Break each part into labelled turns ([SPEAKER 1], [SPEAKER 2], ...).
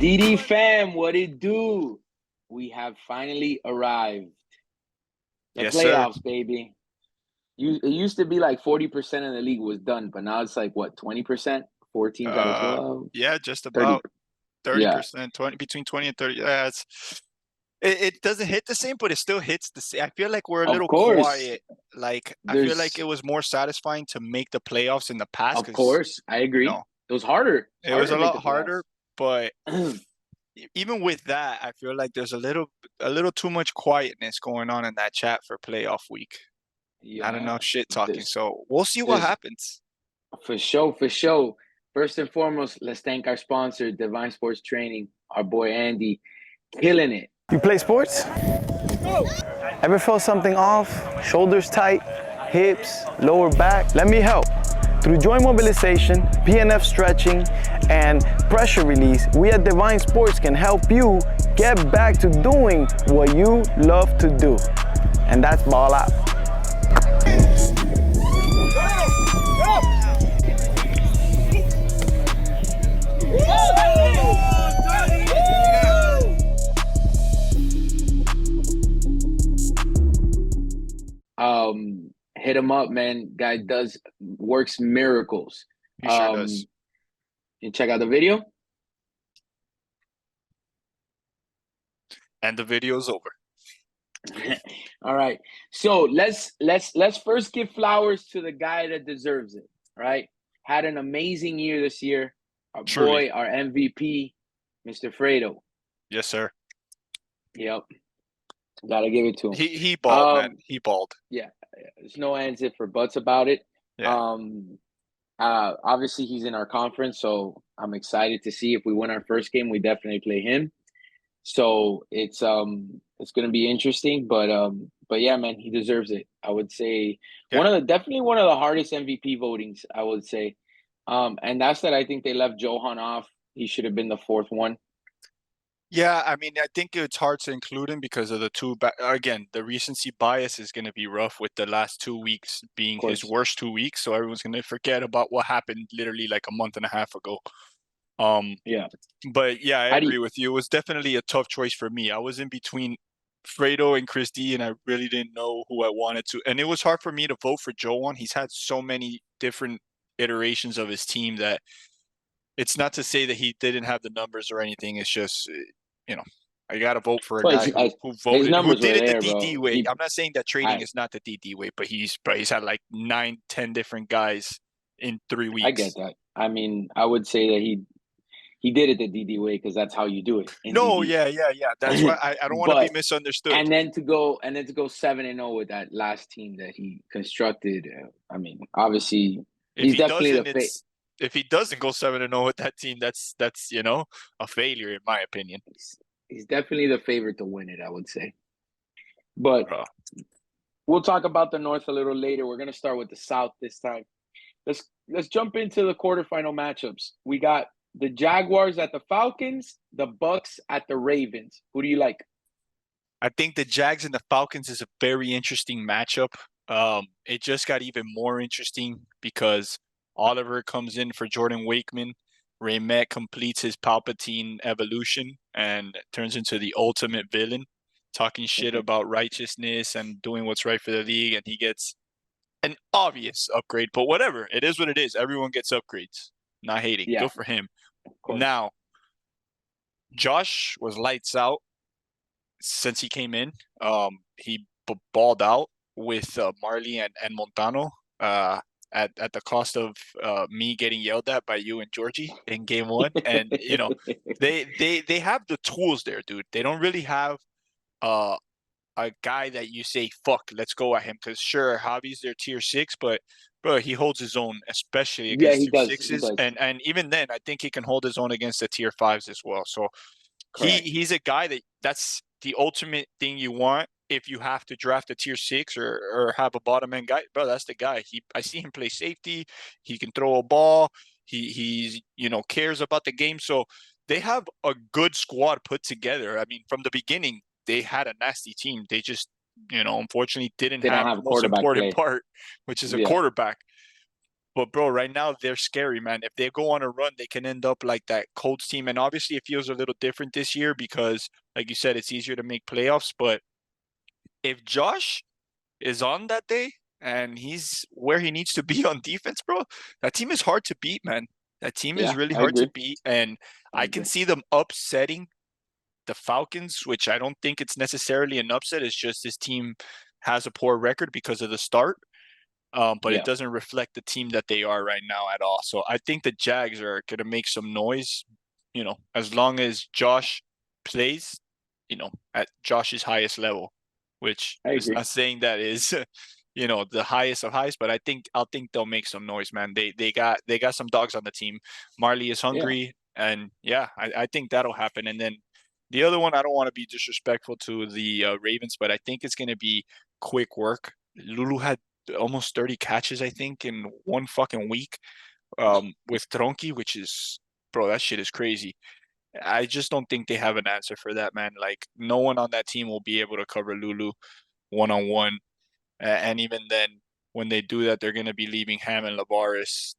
[SPEAKER 1] DD fam, what it do? We have finally arrived. The
[SPEAKER 2] Yes, sir.
[SPEAKER 1] playoffs, baby. It used to be like 40% of the league was done, but now it's like what, 20%? 4 teams out of 12?
[SPEAKER 2] Yeah, just
[SPEAKER 1] 30.
[SPEAKER 2] about
[SPEAKER 1] Yeah.
[SPEAKER 2] 30%, 20 between 20 and 30. Yeah, it doesn't hit the same, but it still hits the same. I feel like we're a
[SPEAKER 1] Of
[SPEAKER 2] little
[SPEAKER 1] course.
[SPEAKER 2] quiet. Like I feel like
[SPEAKER 1] There's
[SPEAKER 2] it was more satisfying to make the playoffs in the past
[SPEAKER 1] of
[SPEAKER 2] because
[SPEAKER 1] course, I agree. It was harder. It's
[SPEAKER 2] it was
[SPEAKER 1] harder
[SPEAKER 2] a
[SPEAKER 1] to make
[SPEAKER 2] lot
[SPEAKER 1] the
[SPEAKER 2] harder.
[SPEAKER 1] playoffs.
[SPEAKER 2] But even with that, I feel like there's a little too much quietness going on in that chat for playoff week. Not
[SPEAKER 1] Yeah.
[SPEAKER 2] enough shit talking.
[SPEAKER 1] There's
[SPEAKER 2] So we'll see what
[SPEAKER 1] there's
[SPEAKER 2] happens.
[SPEAKER 1] for sure, for sure. First and foremost, let's thank our sponsor, Divine Sports Training, our boy Andy, killing it.
[SPEAKER 3] You play sports? Ever felt something off? Shoulders tight, hips, lower back? Let me help. Through joint mobilization, PNF stretching, and pressure release, we at Divine Sports can help you get back to doing what you love to do. And that's ball out.
[SPEAKER 1] Hit him up, man. Guy works miracles.
[SPEAKER 2] He sure does.
[SPEAKER 1] You check out the video.
[SPEAKER 2] And the video's over.
[SPEAKER 1] All right. So let's first give flowers to the guy that deserves it. Right? Had an amazing year this year. Our
[SPEAKER 2] Truly.
[SPEAKER 1] boy, our MVP, Mr. Fredo.
[SPEAKER 2] Yes, sir.
[SPEAKER 1] Yep. Gotta give it to him.
[SPEAKER 2] He balled, man. He balled.
[SPEAKER 1] Yeah. There's no ands if or buts about it.
[SPEAKER 2] Yeah.
[SPEAKER 1] Obviously he's in our conference, so I'm excited to see if we win our first game. We definitely play him. So it's gonna be interesting, but yeah, man, he deserves it. I would say definitely one of the hardest MVP votings, I would say. And that's that I think they left Johan off. He should have been the fourth one.
[SPEAKER 2] Yeah, I mean, I think it's hard to include him because of again, the recency bias is going to be rough with the last 2 weeks being his worst 2 weeks. So everyone's going to forget about what happened literally like a month and a half ago.
[SPEAKER 1] Yeah.
[SPEAKER 2] But yeah, I agree with you. It was definitely a tough choice for me. I was in between Fredo and Chris D, and I really didn't know who I wanted to. And it was hard for me to vote for Joan. He's had so many different iterations of his team that it's not to say that he didn't have the numbers or anything. It's just, I got to vote for a guy who voted, who did it the DD way. I'm not saying that trading is not the DD way, but he's had like 9-10 different guys in 3 weeks.
[SPEAKER 1] I get that. I mean, I would say that he did it the DD way because that's how you do it.
[SPEAKER 2] No,
[SPEAKER 1] DD.
[SPEAKER 2] yeah. That's why I don't want to be misunderstood.
[SPEAKER 1] And then to go 7-0 with that last team that he constructed. I mean, obviously, he's definitely the favorite.
[SPEAKER 2] If he doesn't go 7-0 with that team, that's a failure in my opinion.
[SPEAKER 1] He's definitely the favorite to win it, I would say. But we'll talk about the North a little later. We're gonna start with the South this time. Let's jump into the quarterfinal matchups. We got the Jaguars at the Falcons, the Bucks at the Ravens. Who do you like?
[SPEAKER 2] I think the Jags and the Falcons is a very interesting matchup. It just got even more interesting because Oliver comes in for Jordan Wakeman. Raymett completes his Palpatine evolution and turns into the ultimate villain, talking shit about righteousness and doing what's right for the league. And he gets an obvious upgrade, but whatever. It is what it is. Everyone gets upgrades. Not hating.
[SPEAKER 1] Yeah.
[SPEAKER 2] Good for him. Now, Josh was lights out since he came in. He balled out with Marley and Montano at the cost of me getting yelled at by you and Georgie in game 1. And, they have the tools there, dude. They don't really have a guy that you say, fuck, let's go at him. Because sure, Javi's their tier 6, but bro, he holds his own, especially against tier 6s. And even then, I think he can hold his own against the tier 5s as well. So he's a guy that's the ultimate thing you want if you have to draft a tier 6 or have a bottom end guy. Bro, that's the guy. I see him play safety. He can throw a ball. He's cares about the game. So they have a good squad put together. I mean, from the beginning, they had a nasty team. They just, unfortunately didn't have the most important part, which is a quarterback. But bro, right now they're scary, man. If they go on a run, they can end up like that Colts team. And obviously it feels a little different this year because, like you said, it's easier to make playoffs. But if Josh is on that day and he's where he needs to be on defense, bro, that team is hard to beat, man. That team is
[SPEAKER 1] Yeah,
[SPEAKER 2] really
[SPEAKER 1] I
[SPEAKER 2] hard to
[SPEAKER 1] agree.
[SPEAKER 2] beat. And
[SPEAKER 1] I
[SPEAKER 2] I can
[SPEAKER 1] agree.
[SPEAKER 2] see them upsetting the Falcons, which I don't think it's necessarily an upset. It's just this team has a poor record because of the start. But it
[SPEAKER 1] Yeah.
[SPEAKER 2] doesn't reflect the team that they are right now at all. So I think the Jags are going to make some noise, as long as Josh plays, at Josh's highest level, which
[SPEAKER 1] I
[SPEAKER 2] is
[SPEAKER 1] agree.
[SPEAKER 2] not saying that is, the highest of highs, but I'll think they'll make some noise, man. They got some dogs on the team. Marley is
[SPEAKER 1] Yeah.
[SPEAKER 2] hungry, and yeah, I think that'll happen. And then the other one, I don't want to be disrespectful to the Ravens, but I think it's going to be quick work. Lulu had almost 30 catches, I think, in one fucking week with Tronki, which is, bro, that shit is crazy. I just don't think they have an answer for that, man. Like, no one on that team will be able to cover Lulu one-on-one. And even then, when they do that, they're going to be leaving Ham and Lavaris,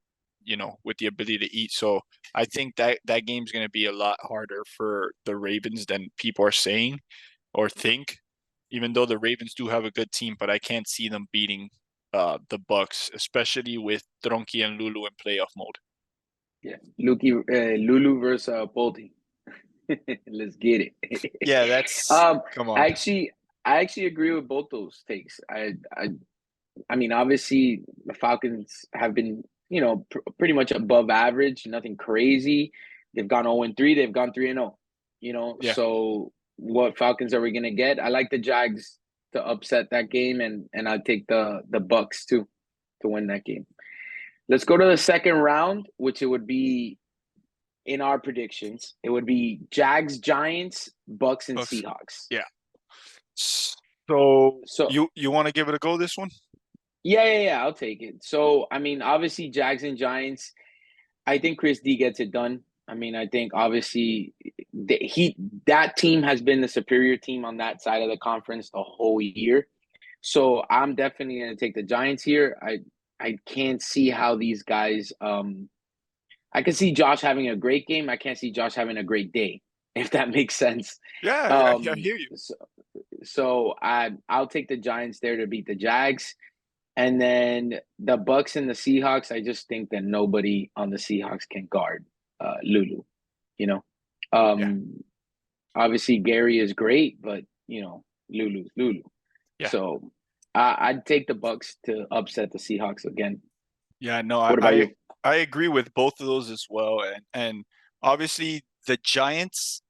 [SPEAKER 2] with the ability to eat. So I think that game's going to be a lot harder for the Ravens than people are saying or think, even though the Ravens do have a good team, but I can't see them beating the Bucks, especially with Tronki and Lulu in playoff mode.
[SPEAKER 1] Yeah. Lulu versus Boldy. Let's get it.
[SPEAKER 2] Yeah, that's
[SPEAKER 1] um,
[SPEAKER 2] come on.
[SPEAKER 1] I actually, I actually agree with both those takes. I mean, obviously the Falcons have been, pretty much above average, nothing crazy. They've gone 0-3. They've gone 3-0.
[SPEAKER 2] Yeah.
[SPEAKER 1] So what Falcons are we gonna get? I like the Jags to upset that game, and I'll take the Bucks too to win that game. Let's go to the second round, which it would be in our predictions. It would be Jags, Giants, Bucks, and
[SPEAKER 2] Bucks.
[SPEAKER 1] Seahawks.
[SPEAKER 2] Yeah. So
[SPEAKER 1] So
[SPEAKER 2] you want to give it a go this one?
[SPEAKER 1] yeah, I'll take it. So I mean, obviously Jags and Giants. I think Chris D gets it done. I mean, I think obviously that team has been the superior team on that side of the conference the whole year. So I'm definitely going to take the Giants here. I can't see how these guys. I can see Josh having a great game. I can't see Josh having a great day, if that makes sense.
[SPEAKER 2] Yeah, I
[SPEAKER 1] Um,
[SPEAKER 2] hear you.
[SPEAKER 1] so I'll take the Giants there to beat the Jags. And then the Bucks and the Seahawks, I just think that nobody on the Seahawks can guard Lulu. You know,
[SPEAKER 2] Yeah,
[SPEAKER 1] obviously Gary is great, but Lulu's Lulu.
[SPEAKER 2] yeah,
[SPEAKER 1] So I'd take the Bucks to upset the Seahawks again.
[SPEAKER 2] yeah. No,
[SPEAKER 1] What about you?
[SPEAKER 2] I agree with both of those as well. And obviously the Giants,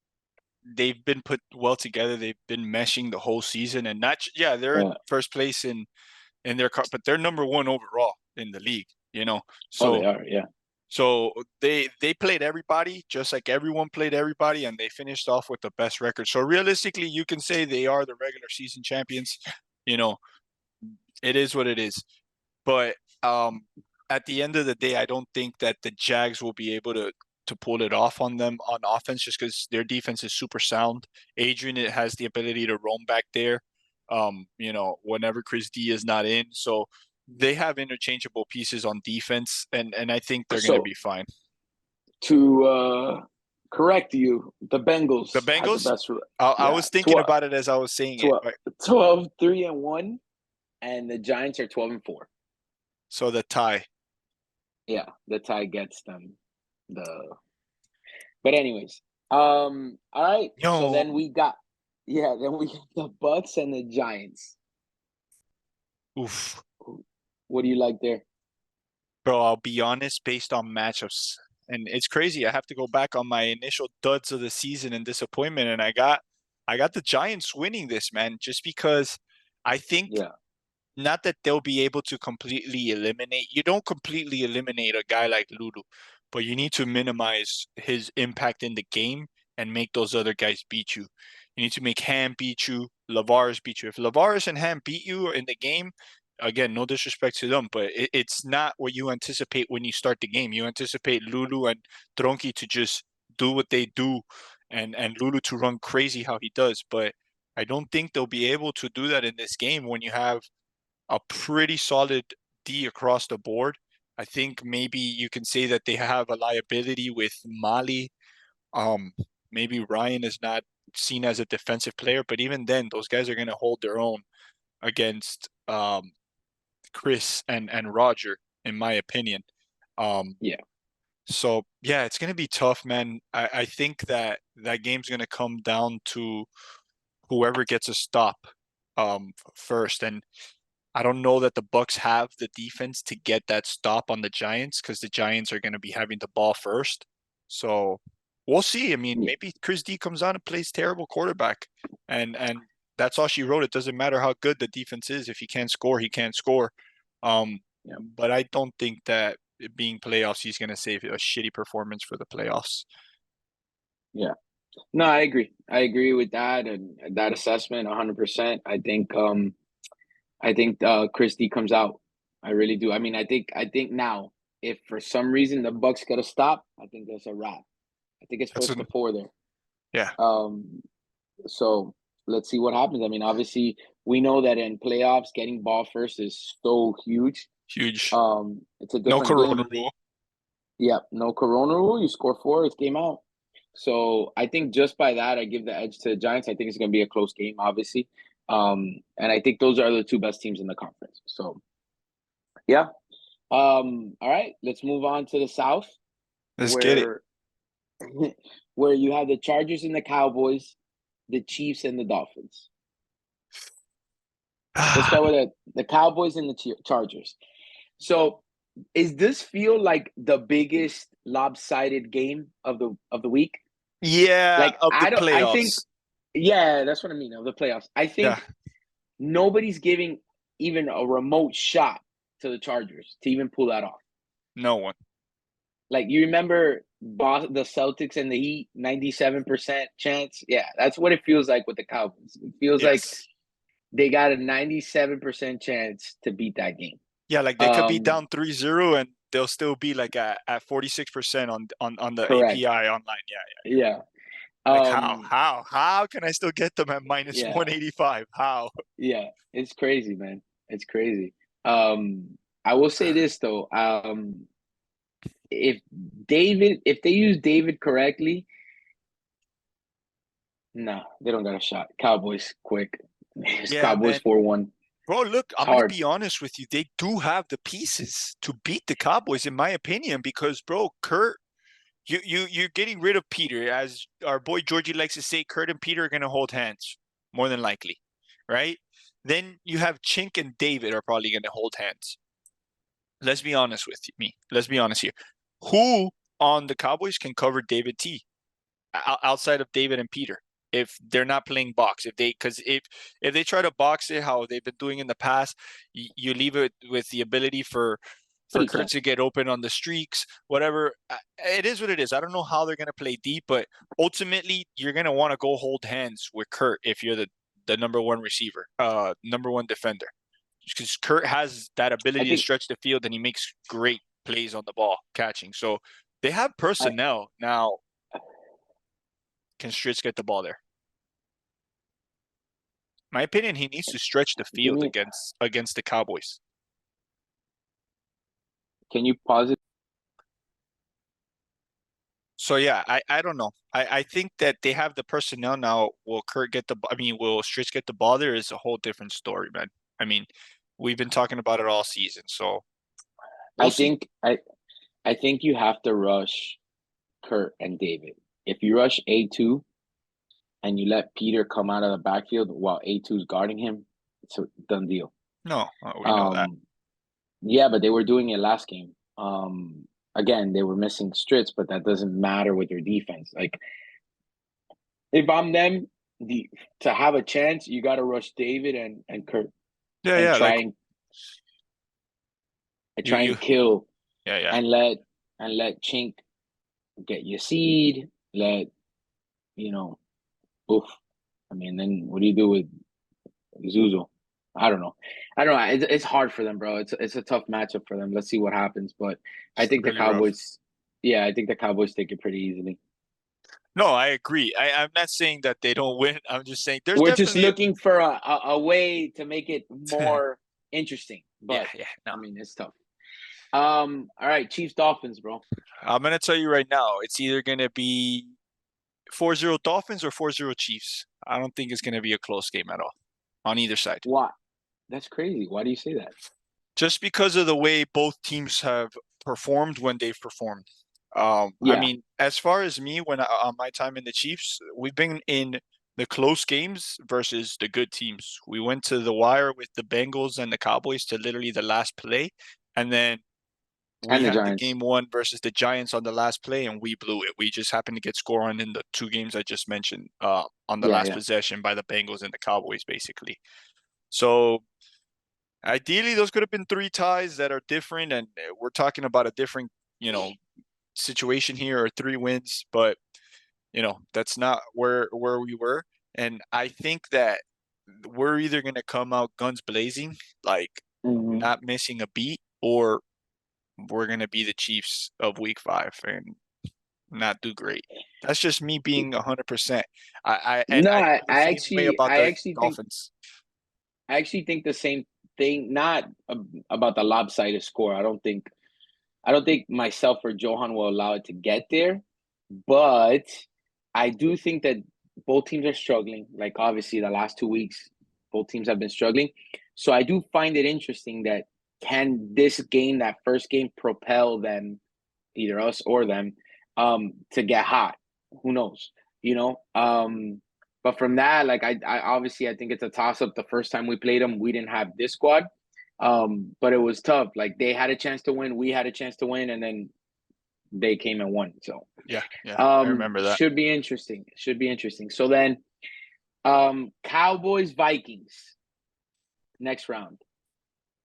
[SPEAKER 2] they've been put well together. They've been meshing the whole season, and they're in
[SPEAKER 1] Yeah.
[SPEAKER 2] first place in their car, but they're number one overall in the league.
[SPEAKER 1] Oh, they
[SPEAKER 2] So
[SPEAKER 1] are. Yeah.
[SPEAKER 2] so they played everybody just like everyone played everybody, and they finished off with the best record. So realistically, you can say they are the regular season champions. You know, it is what it is. But at the end of the day, I don't think that the Jags will be able to pull it off on them on offense just because their defense is super sound. Adrian has the ability to roam back there, whenever Chris D is not in. So they have interchangeable pieces on defense, and I think they're going to
[SPEAKER 1] So
[SPEAKER 2] be fine.
[SPEAKER 1] to correct you, the
[SPEAKER 2] The
[SPEAKER 1] Bengals have the
[SPEAKER 2] Bengals,
[SPEAKER 1] best.
[SPEAKER 2] I
[SPEAKER 1] Yeah,
[SPEAKER 2] was thinking about it as I was saying it.
[SPEAKER 1] 12, 12 3-1, and the Giants are 12-4.
[SPEAKER 2] So the tie.
[SPEAKER 1] Yeah, the tie gets them the. But anyways, all right. So
[SPEAKER 2] Yo,
[SPEAKER 1] then we got the Bucks and the Giants.
[SPEAKER 2] oof.
[SPEAKER 1] What do you like there?
[SPEAKER 2] Bro, I'll be honest, based on matchups, and it's crazy. I have to go back on my initial duds of the season and disappointment, and I got the Giants winning this, man, just because I think
[SPEAKER 1] Yeah.
[SPEAKER 2] not that they'll be able to completely eliminate. You don't completely eliminate a guy like Lulu, but you need to minimize his impact in the game and make those other guys beat you. You need to make Ham beat you, Lavaris beat you. If Lavaris and Ham beat you in the game, again, no disrespect to them, but it's not what you anticipate when you start the game. You anticipate Lulu and Tronki to just do what they do, and Lulu to run crazy how he does. But I don't think they'll be able to do that in this game when you have a pretty solid D across the board, I think maybe you can say that they have a liability with Mali. Maybe Ryan is not seen as a defensive player, but even then, those guys are going to hold their own against Chris and Roger, in my opinion.
[SPEAKER 1] Yeah.
[SPEAKER 2] So yeah, it's going to be tough, man. I think that game's going to come down to whoever gets a stop first. And I don't know that the Bucks have the defense to get that stop on the Giants, because the Giants are going to be having the ball first. So we'll see. I mean,
[SPEAKER 1] Yeah.
[SPEAKER 2] maybe Chris D comes on and plays terrible quarterback, and that's all she wrote. It doesn't matter how good the defense is. If he can't score, he can't score.
[SPEAKER 1] Yeah.
[SPEAKER 2] But I don't think that it being playoffs, he's going to save a shitty performance for the playoffs.
[SPEAKER 1] Yeah. No, I agree. I agree with that and that assessment 100%. I think Christie comes out. I really do. I mean, I think now if for some reason the Bucks get a stop, I think that's a wrap. I think it's
[SPEAKER 2] That's
[SPEAKER 1] first to four there.
[SPEAKER 2] yeah.
[SPEAKER 1] So let's see what happens. I mean, obviously we know that in playoffs getting ball first is so huge.
[SPEAKER 2] Huge.
[SPEAKER 1] It's a
[SPEAKER 2] No
[SPEAKER 1] different
[SPEAKER 2] Corona
[SPEAKER 1] game.
[SPEAKER 2] rule.
[SPEAKER 1] Yeah, no Corona rule. You score four, it's game out. So I think just by that, I give the edge to the Giants. I think it's going to be a close game, obviously. And I think those are the two best teams in the conference. So, yeah. All right, let's move on to the South,
[SPEAKER 2] Let's get it.
[SPEAKER 1] where where you have the Chargers and the Cowboys, the Chiefs and the Dolphins. Let's start with the Cowboys and the Chargers. So, is this feel like the biggest lopsided game of the week?
[SPEAKER 2] Yeah,
[SPEAKER 1] Like
[SPEAKER 2] of the
[SPEAKER 1] I think
[SPEAKER 2] playoffs.
[SPEAKER 1] yeah, that's what I mean of the playoffs. I think
[SPEAKER 2] Yeah,
[SPEAKER 1] nobody's giving even a remote shot to the Chargers to even pull that off.
[SPEAKER 2] no one.
[SPEAKER 1] Like you remember the Celtics and the Heat, 97% chance. Yeah, that's what it feels like with the Cowboys. It feels like
[SPEAKER 2] Yes.
[SPEAKER 1] they got a 97% chance to beat that game.
[SPEAKER 2] Yeah, like they could be down 3-0 and they'll still be like at 46% on the
[SPEAKER 1] Correct.
[SPEAKER 2] API online. Yeah, yeah.
[SPEAKER 1] Yeah.
[SPEAKER 2] Like how can I still get them at minus
[SPEAKER 1] Yeah.
[SPEAKER 2] 185? How?
[SPEAKER 1] Yeah. It's crazy, man. It's crazy. I will say this though. If they use David correctly, no, they don't got a shot. Cowboys quick. It's
[SPEAKER 2] Yeah,
[SPEAKER 1] Cowboys
[SPEAKER 2] man.
[SPEAKER 1] 4-1.
[SPEAKER 2] Bro, look,
[SPEAKER 1] It's
[SPEAKER 2] I'm gonna
[SPEAKER 1] hard.
[SPEAKER 2] be honest with you. They do have the pieces to beat the Cowboys, in my opinion, because bro, Kurt, you're getting rid of Peter, as our boy Georgie likes to say. Kurt and Peter are gonna hold hands, more than likely, right? Then you have Chink and David are probably gonna hold hands. Let's be honest with me. Let's be honest here. Who on the Cowboys can cover David T outside of David and Peter? If they're not playing box, because if they try to box it how they've been doing in the past, you leave it with the ability for
[SPEAKER 1] He
[SPEAKER 2] Kurt
[SPEAKER 1] can't.
[SPEAKER 2] to get open on the streaks, whatever. It is what it is. I don't know how they're gonna play deep, but ultimately you're gonna want to go hold hands with Kurt if you're the number one receiver, number one defender, because Kurt has that ability to stretch the field and he makes great plays on the ball catching. So they have personnel now. Can Stritz get the ball there? My opinion, he needs to stretch the field against the Cowboys.
[SPEAKER 1] Can you pause it?
[SPEAKER 2] So yeah, I don't know. I think that they have the personnel now. Will Stritz get the ball there? Is a whole different story, man. I mean, we've been talking about it all season, so
[SPEAKER 1] I think you have to rush Kurt and David. If you rush A2 and you let Peter come out of the backfield while A2 is guarding him, it's a done deal.
[SPEAKER 2] No, we know that.
[SPEAKER 1] Yeah, but they were doing it last game. Again, they were missing Stritz, but that doesn't matter with your defense. Like, if I'm them, to have a chance, you got to rush David and Kurt.
[SPEAKER 2] Yeah,
[SPEAKER 1] and
[SPEAKER 2] yeah.
[SPEAKER 1] try and kill.
[SPEAKER 2] Yeah, yeah.
[SPEAKER 1] And let Chink get your seed. Oof. I mean, then what do you do with Zuzo? I don't know. It's hard for them, bro. It's a tough matchup for them. Let's see what happens. But I think
[SPEAKER 2] really
[SPEAKER 1] the Cowboys. Yeah, I think the Cowboys take it pretty easily.
[SPEAKER 2] No, I agree. I'm not saying that they don't win. I'm just saying
[SPEAKER 1] we're just looking for a way to make it more interesting. But
[SPEAKER 2] yeah. No.
[SPEAKER 1] I mean, it's tough. All right, Chiefs Dolphins, bro.
[SPEAKER 2] I'm gonna tell you right now, it's either gonna be 4-0 Dolphins or 4-0 Chiefs. I don't think it's gonna be a close game at all on either side.
[SPEAKER 1] Why? That's crazy. Why do you say that?
[SPEAKER 2] Just because of the way both teams have performed when they've performed. I
[SPEAKER 1] Yeah,
[SPEAKER 2] mean, as far as me, on my time in the Chiefs, we've been in the close games versus the good teams. We went to the wire with the Bengals and the Cowboys to literally the last play, and then we
[SPEAKER 1] and the
[SPEAKER 2] had the
[SPEAKER 1] Giants.
[SPEAKER 2] game one versus the Giants on the last play, and we blew it. We just happened to get scored on in the two games I just mentioned, on the
[SPEAKER 1] Yeah,
[SPEAKER 2] last
[SPEAKER 1] yeah.
[SPEAKER 2] possession by the Bengals and the Cowboys, basically. So ideally, those could have been three ties that are different, and we're talking about a different, situation here, or three wins, but that's not where we were. And I think that we're either going to come out guns blazing, like
[SPEAKER 1] Hmm.
[SPEAKER 2] not missing a beat, or we're going to be the Chiefs of week 5 and not do great. That's just me being 100%. And
[SPEAKER 1] No,
[SPEAKER 2] I
[SPEAKER 1] I,
[SPEAKER 2] feel the
[SPEAKER 1] I
[SPEAKER 2] same way
[SPEAKER 1] actually,
[SPEAKER 2] about
[SPEAKER 1] I
[SPEAKER 2] the
[SPEAKER 1] actually think,
[SPEAKER 2] Dolphins.
[SPEAKER 1] I actually think the same thing. Not about the lopsided score. I don't think myself or Johan will allow it to get there, but I do think that both teams are struggling. Like obviously, the last 2 weeks, both teams have been struggling. So I do find it interesting that can this game, that first game, propel them, either us or them, to get hot? Who knows? You know. But from that, like I obviously I think it's a toss up. The first time we played them, we didn't have this squad. But it was tough. Like they had a chance to win, we had a chance to win, and then they came and won. So
[SPEAKER 2] Yeah, I remember that.
[SPEAKER 1] should be interesting. Should be interesting. So then Cowboys Vikings next round.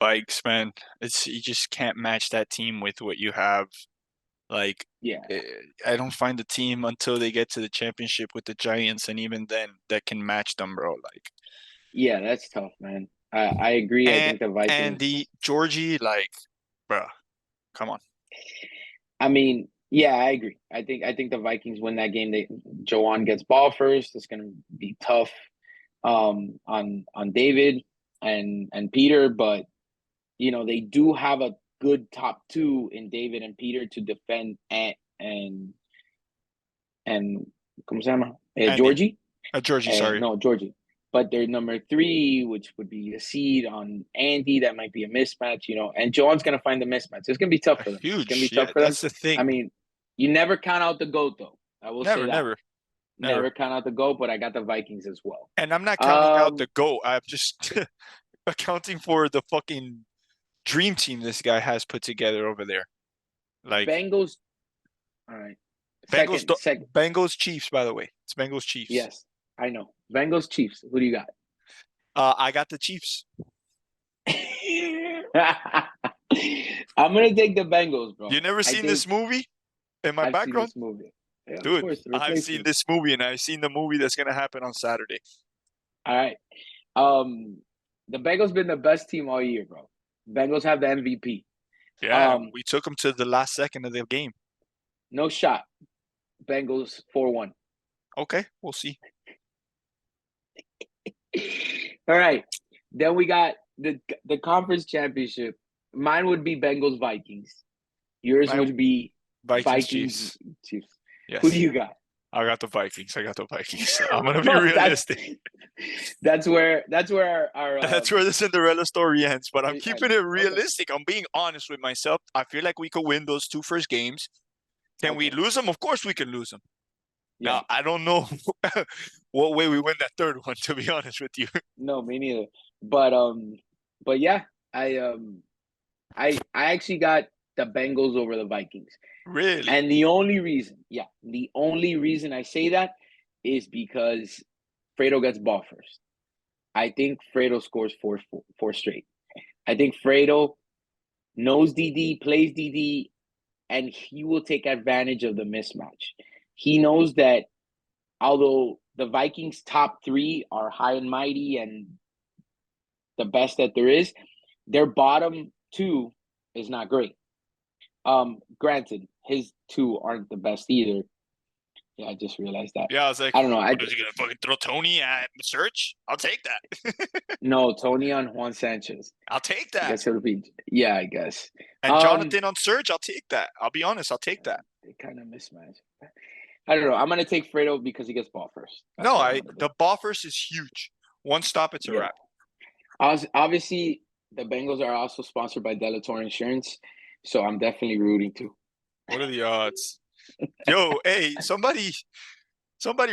[SPEAKER 2] Bikes, man. You just can't match that team with what you have. Like,
[SPEAKER 1] Yeah.
[SPEAKER 2] I don't find a team until they get to the championship with the Giants, and even then, that can match them, bro. Like,
[SPEAKER 1] Yeah, that's tough, man. I agree. I
[SPEAKER 2] and
[SPEAKER 1] think the
[SPEAKER 2] and the
[SPEAKER 1] Vikings.
[SPEAKER 2] Georgie, like, bro, come on.
[SPEAKER 1] I mean, yeah, I agree. I think the Vikings win that game. Joan gets ball first. It's gonna be tough on David and Peter, but they do have a good top two in David and Peter to defend and ¿cómo se llama?
[SPEAKER 2] Andy,
[SPEAKER 1] Georgie?
[SPEAKER 2] Georgie, sorry.
[SPEAKER 1] No, Georgie. But they're number 3, which would be a seed on Andy. That might be a mismatch, and Joan's going to find the mismatch. It's going to be tough for them. It's going to be
[SPEAKER 2] Huge.
[SPEAKER 1] tough
[SPEAKER 2] Yeah,
[SPEAKER 1] for them.
[SPEAKER 2] that's the thing.
[SPEAKER 1] I mean, you never count out the GOAT, though. I will say that. Never count out the GOAT, but I got the Vikings as well.
[SPEAKER 2] And I'm not counting out the GOAT. I'm just accounting for the fucking dream team this guy has put together over there. Like
[SPEAKER 1] Bengals. All right.
[SPEAKER 2] Bengals,
[SPEAKER 1] Second.
[SPEAKER 2] Bengals Chiefs, by the way. It's Bengals Chiefs.
[SPEAKER 1] Yes, I know. Bengals Chiefs. Who do you got?
[SPEAKER 2] I got the Chiefs.
[SPEAKER 1] I'm gonna take the Bengals, bro.
[SPEAKER 2] You never seen this movie in my background?
[SPEAKER 1] I've seen this movie. Yeah,
[SPEAKER 2] dude,
[SPEAKER 1] of course,
[SPEAKER 2] I've seen this movie, and I've seen the movie that's gonna happen on Saturday.
[SPEAKER 1] All right. The Bengals been the best team all year, bro. Bengals have the MVP.
[SPEAKER 2] Yeah, we took them to the last second of the game.
[SPEAKER 1] No shot. Bengals 4-1.
[SPEAKER 2] Okay, we'll see.
[SPEAKER 1] All right. Then we got the conference championship. Mine would be Bengals Vikings. Yours would be Vikings Chiefs.
[SPEAKER 2] Yes.
[SPEAKER 1] Who do you got?
[SPEAKER 2] I got the Vikings. I'm gonna be realistic.
[SPEAKER 1] That's where our
[SPEAKER 2] that's where the Cinderella story ends. But I'm keeping it realistic. Okay. I'm being honest with myself. I feel like we could win those 2 first games. Can we lose them? Of course we can lose them. Yeah. Now I don't know what way we win that third one, to be honest with you.
[SPEAKER 1] No, me neither. But yeah, I actually got the Bengals over the Vikings.
[SPEAKER 2] Really?
[SPEAKER 1] And the only reason I say that is because Fredo gets ball first. I think Fredo scores four straight. I think Fredo knows DD, plays DD, and he will take advantage of the mismatch. He knows that although the Vikings' top 3 are high and mighty and the best that there is, their bottom 2 is not great. Granted, his 2 aren't the best either. Yeah, I just realized that.
[SPEAKER 2] Yeah, I was like,
[SPEAKER 1] I don't know.
[SPEAKER 2] what is he gonna fucking throw Tony at Search? I'll take that.
[SPEAKER 1] No, Tony on Juan Sanchez.
[SPEAKER 2] I'll take
[SPEAKER 1] I
[SPEAKER 2] that.
[SPEAKER 1] guess it'll be. Yeah, I guess.
[SPEAKER 2] And Jonathan on Search, I'll take that. I'll be honest, I'll take that.
[SPEAKER 1] They kind of mismatch. I don't know. I'm gonna take Fredo because he gets ball first. That's
[SPEAKER 2] No,
[SPEAKER 1] what I'm gonna do.
[SPEAKER 2] the ball first is huge. One stop, it's a
[SPEAKER 1] Yeah.
[SPEAKER 2] wrap.
[SPEAKER 1] Obviously, the Bengals are also sponsored by Delator Insurance, so I'm definitely rooting too.
[SPEAKER 2] What are the odds? Yo, hey, somebody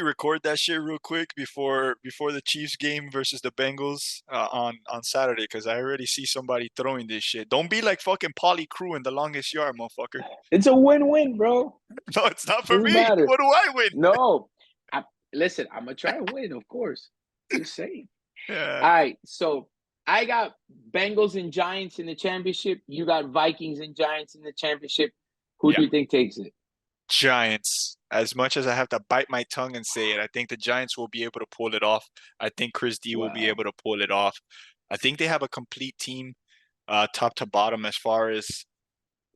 [SPEAKER 2] record that shit real quick before the Chiefs game versus the Bengals on Saturday, because I already see somebody throwing this shit. Don't be like fucking Polly Crew in The Longest Yard, motherfucker.
[SPEAKER 1] It's a win-win, bro.
[SPEAKER 2] No, it's not for
[SPEAKER 1] Doesn't
[SPEAKER 2] me.
[SPEAKER 1] matter.
[SPEAKER 2] What do I win?
[SPEAKER 1] No, listen. I'm gonna try to win, of course. Just saying.
[SPEAKER 2] Yeah.
[SPEAKER 1] All right, so I got Bengals and Giants in the championship. You got Vikings and Giants in the championship. Who do you think takes it?
[SPEAKER 2] Giants. As much as I have to bite my tongue and say it, I think the Giants will be able to pull it off. I think Chris D will be able to pull it off. I think they have a complete team, top to bottom, as far as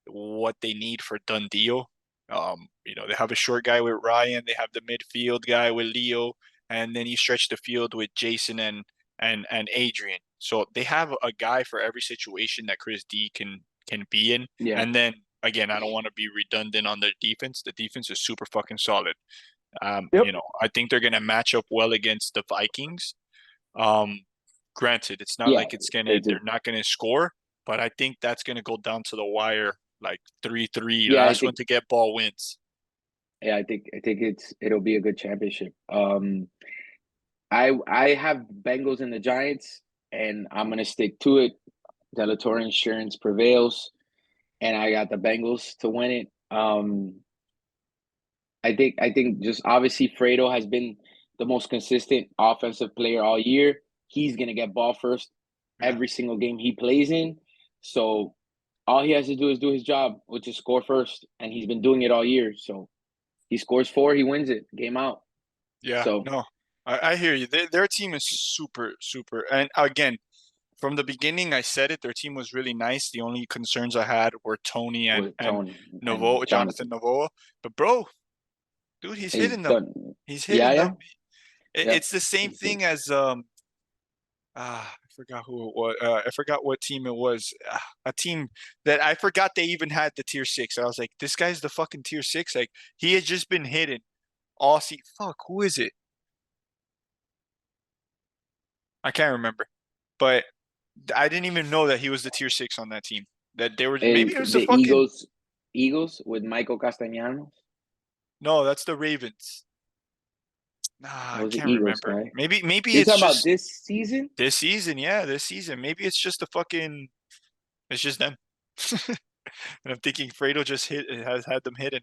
[SPEAKER 2] what they need for done deal. They have a short guy with Ryan, they have the midfield guy with Leo, and then you stretch the field with Jason and Adrian. So they have a guy for every situation that Chris D can be in.
[SPEAKER 1] Yeah.
[SPEAKER 2] And then again, I don't want to be redundant on their defense. The defense is super fucking solid. I think they're gonna match up well against the Vikings. Granted, it's not like they're not gonna score, but I think that's gonna go down to the wire, like 3-3.
[SPEAKER 1] Yeah,
[SPEAKER 2] Last one to get ball wins.
[SPEAKER 1] Yeah, I think it'll be a good championship. I have Bengals and the Giants, and I'm gonna stick to it. Delator Insurance prevails, and I got the Bengals to win it. I think just obviously Fredo has been the most consistent offensive player all year. He's gonna get ball first every single game he plays in. So all he has to do is do his job, which is score first, and he's been doing it all year. So he scores 4, he wins it, game out.
[SPEAKER 2] Yeah,
[SPEAKER 1] so
[SPEAKER 2] no, I hear you. Their team is super, super. And again, from the beginning, I said it. Their team was really nice. The only concerns I had were Tony and Novoa, Jonathan Novoa. But bro, dude, he's hitting them. He's hitting them. It's the same thing as I forgot who it was. I forgot what team it was. A team that I forgot they even had the tier 6. I was like, this guy's the fucking tier 6. Like, he had just been hidden all season. Fuck, who is it? I can't remember. But I didn't even know that he was the tier 6 on that team. That they were maybe it was the fucking
[SPEAKER 1] Eagles with Michael Castellanos.
[SPEAKER 2] No, that's the Ravens. Nah, I can't remember.
[SPEAKER 1] Guy.
[SPEAKER 2] Maybe
[SPEAKER 1] You're
[SPEAKER 2] it's
[SPEAKER 1] talking
[SPEAKER 2] just
[SPEAKER 1] about this season.
[SPEAKER 2] This season, yeah, this season. Maybe it's just it's just them. And I'm thinking Fredo just has had them hidden.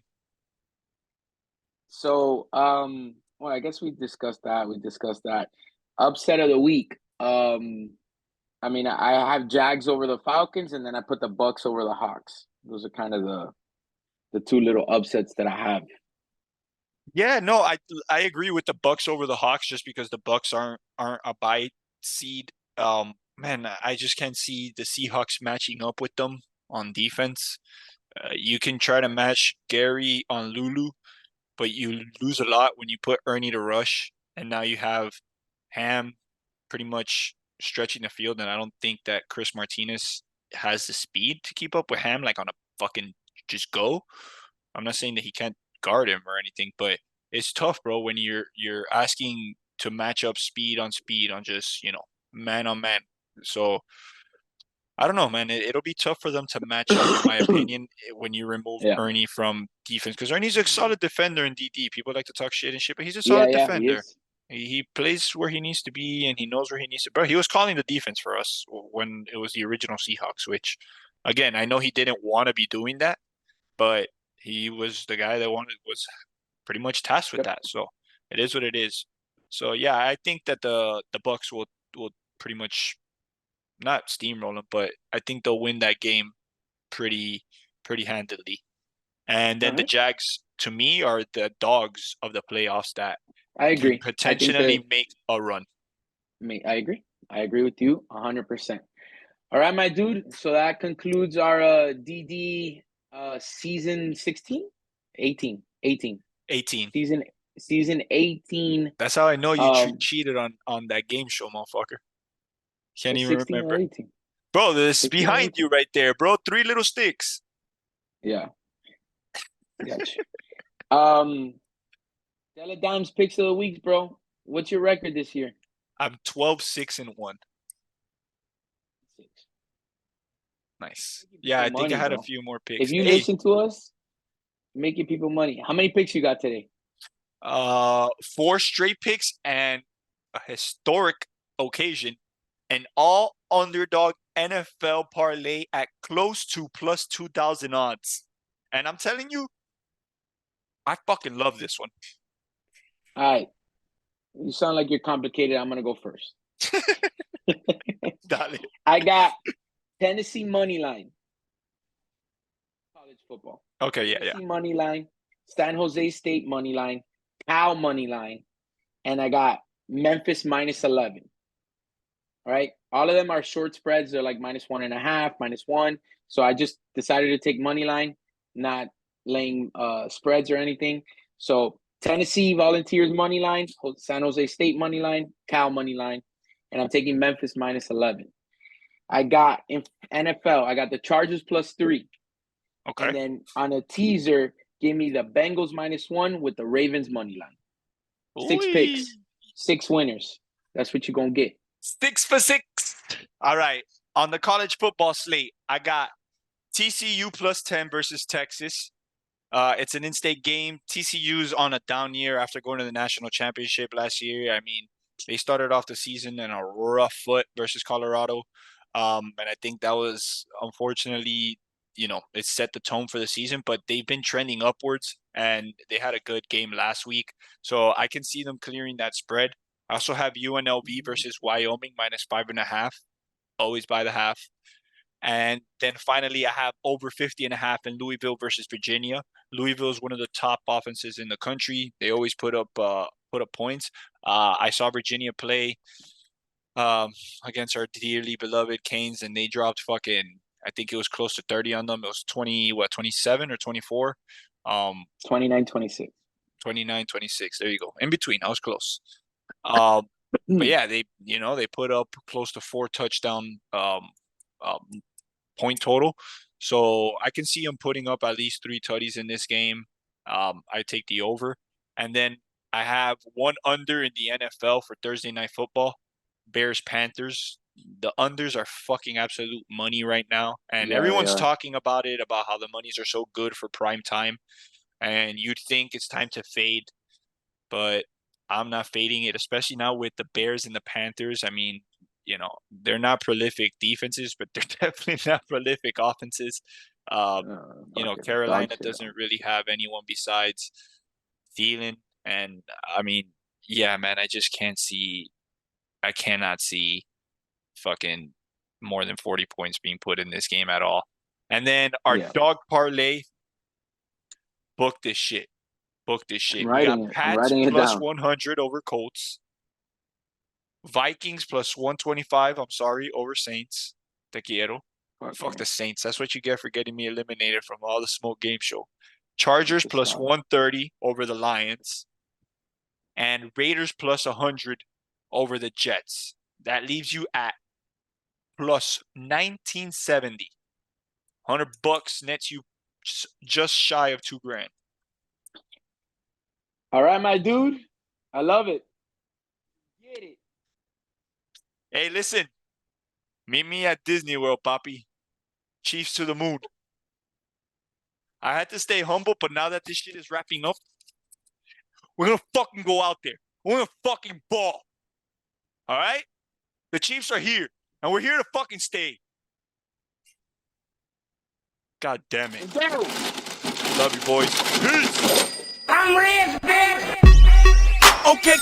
[SPEAKER 1] So, well, I guess we discussed that. Upset of the week. I mean, I have Jags over the Falcons, and then I put the Bucks over the Hawks. Those are kind of the two little upsets that I have.
[SPEAKER 2] Yeah, no, I agree with the Bucks over the Hawks, just because the Bucks aren't a bye seed. Man, I just can't see the Seahawks matching up with them on defense. You can try to match Gary on Lulu, but you lose a lot when you put Ernie to rush, and now you have Ham pretty much stretching the field, and I don't think that Chris Martinez has the speed to keep up with Ham, like on a fucking just go. I'm not saying that he can't guard him or anything, but it's tough, bro, when you're asking to match up speed on just, man on man. So I don't know, man. It'll be tough for them to match up, in my opinion, when you remove Ernie from defense, because Ernie's a solid defender in DD. People like to talk shit and shit, but he's a solid defender. He plays where he needs to be, and he knows where he needs to. Bro, he was calling the defense for us when it was the original Seahawks, which, again, I know he didn't want to be doing that, but he was the guy that was pretty much tasked with that. So it is what it is. So yeah, I think that the Bucks will pretty much not steamroll them, but I think they'll win that game pretty handedly. And then the Jags, to me, are the dogs of the playoffs that
[SPEAKER 1] I agree.
[SPEAKER 2] Can potentially make a run.
[SPEAKER 1] I agree. I agree with you 100%. All right, my dude. So that concludes our DD season 16, 18. Season season 18.
[SPEAKER 2] That's how I know you cheated on that game show, motherfucker. Can't even
[SPEAKER 1] 16
[SPEAKER 2] remember.
[SPEAKER 1] or 18.
[SPEAKER 2] Bro, this is
[SPEAKER 1] 16 or
[SPEAKER 2] behind
[SPEAKER 1] 18.
[SPEAKER 2] you right there, bro. 3 little sticks.
[SPEAKER 1] Yeah. Gotcha. Dime's picks of the week, bro. What's your record this year?
[SPEAKER 2] I'm 12-6-1.
[SPEAKER 1] 6.
[SPEAKER 2] Nice. Yeah, I think I had a few more picks.
[SPEAKER 1] If you listen to us, making people money. How many picks you got today?
[SPEAKER 2] 4 straight picks and a historic occasion, an all underdog NFL parlay at close to plus 2,000 odds. And I'm telling you, I fucking love this one.
[SPEAKER 1] All right. You sound like you're complicated. I'm going to go first. I got Tennessee money line. College football.
[SPEAKER 2] Okay,
[SPEAKER 1] Tennessee money line, San Jose State money line, Cal money line, and I got Memphis minus 11. All right. All of them are short spreads. They're like -1.5, -1. So I just decided to take money line, not laying spreads or anything. So Tennessee Volunteers money line, San Jose State money line, Cal money line, and I'm taking Memphis minus 11. I got in NFL, I got the Chargers +3.
[SPEAKER 2] Okay.
[SPEAKER 1] And then on a teaser, give me the Bengals -1 with the Ravens money line. 6 picks, 6 winners. That's what you're going to get.
[SPEAKER 2] 6 for 6. All right. On the college football slate, I got TCU +10 versus Texas. It's an in-state game. TCU's on a down year after going to the national championship last year. I mean, they started off the season in a rough foot versus Colorado. And I think that was, unfortunately, it set the tone for the season, but they've been trending upwards and they had a good game last week. So I can see them clearing that spread. I also have UNLV versus Wyoming -5.5. Always by the half. And then finally, I have over 50.5 in Louisville versus Virginia. Louisville is one of the top offenses in the country. They always put up points. I saw Virginia play against our dearly beloved Canes, and they dropped fucking, I think it was close to 30 on them. It was 27 or 24?
[SPEAKER 1] 29-26.
[SPEAKER 2] 29-26. There you go. In between, I was close. But yeah, they put up close to 4 touchdown point total. So I can see them putting up at least 3 tutties in this game. I take the over. And then I have one under in the NFL for Thursday Night Football. Bears-Panthers. The unders are fucking absolute money right now. And everyone's talking about it, about how the monies are so good for prime time. And you'd think it's time to fade. But I'm not fading it, especially now with the Bears and the Panthers. I mean, they're not prolific defenses, but they're definitely not prolific offenses. Carolina doesn't really have anyone besides Thielen. And I mean, yeah, man, I cannot see fucking more than 40 points being put in this game at all. And then our dog parlay, book this shit. We got Pats +100 over Colts. Vikings +125, I'm sorry, over Saints. Te quiero. Fuck the Saints. That's what you get for getting me eliminated from all the smoke game show. Chargers +130 over the Lions. And Raiders +100 over the Jets. That leaves you at +1970. $100 nets you just shy of $2,000.
[SPEAKER 1] All right, my dude. I love it. Get it.
[SPEAKER 2] Hey, listen. Meet me at Disney World, papi. Chiefs to the moon. I had to stay humble, but now that this shit is wrapping up, we're going to fucking go out there. We're going to fucking ball. All right? The Chiefs are here, and we're here to fucking stay. God damn it. Love you, boys. Peace.
[SPEAKER 4] I'm rich, baby. Okay,